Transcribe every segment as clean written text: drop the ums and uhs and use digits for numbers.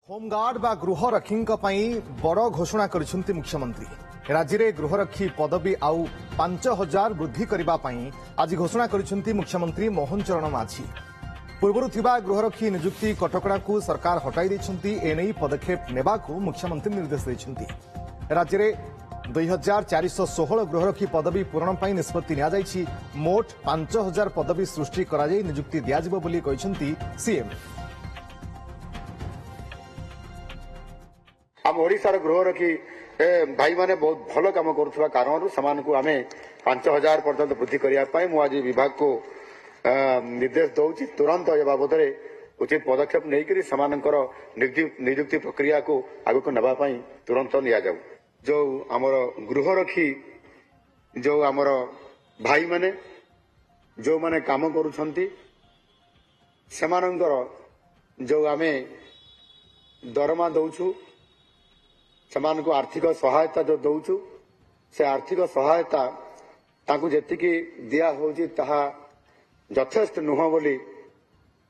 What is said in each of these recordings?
Home guard बा गृहरक्षी बड़ घोषणा करिसेंती मुख्यमंत्री। राज्य में गृहरक्षी पदवी आउ 5000 वृद्धि करने आज घोषणा करिसेंती मुख्यमंत्री मोहन चरण माझी। पूर्व गृहरक्षी नियुक्ति कटकड़ा को सरकार हटाई देछंती। एने पदक्षेप नेबाकू मुख्यमंत्री निर्देश देछंती। राज्य में 2416 गृहरक्षी पदवी पूरण पर निष्पत्ति नियाଯାଇଛି। मोट 5000 पदवी सृष्टि कराई नियुक्ति दियाजिबो बोली कहिसेंती सीएम। आम ओडिशार गृहरक्षी भाई माने बहुत भल काम करुवा कारण आम 5000 पर्यंत वृद्धि करने आज विभाग को निर्देश दौची। तुरंत ए बाबद उचित पदक्षेप नहीं नियुक्ति प्रक्रिया को आगक नापी तुरंत नि जाऊ। जो आमर गृहरक्षी जो आमर भाई माने जो माने काम करुछंती सेमानंकर जो आमे दरमा दौछु सेमान को आर्थिक सहायता जो दौचु से आर्थिक सहायता ताकू जेतिकी दिया होची ताहा यथेष्ट नुह बोली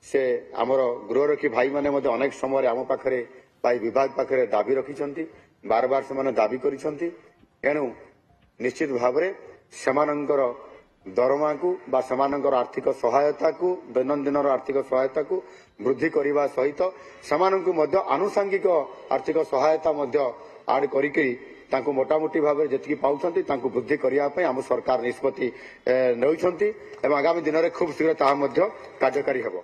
से आमर गृहरक्षी भाई माने मध्य अनेक समय आम पाखरे विभाग पाखरे दाबी रखिछंती। बार बार से दाबी करिछंती। एणु निश्चित भाव सेमानंकर दरमा को बा सेमानंकर आर्थिक सहायता को दैनंदिन आर्थिक सहायता को वृद्धि करने सहित सेमानंकु मध्य आनुषंगिक आर्थिक सहायता मध्य आड करी मोटामोटी भाव जी पाउछंती तांकु वृद्धि करने आम सरकार निष्पत्ति नौछंती एवं आगामी दिन में खूब शीघ्र ताहा मध्य कार्यकारी हेबो।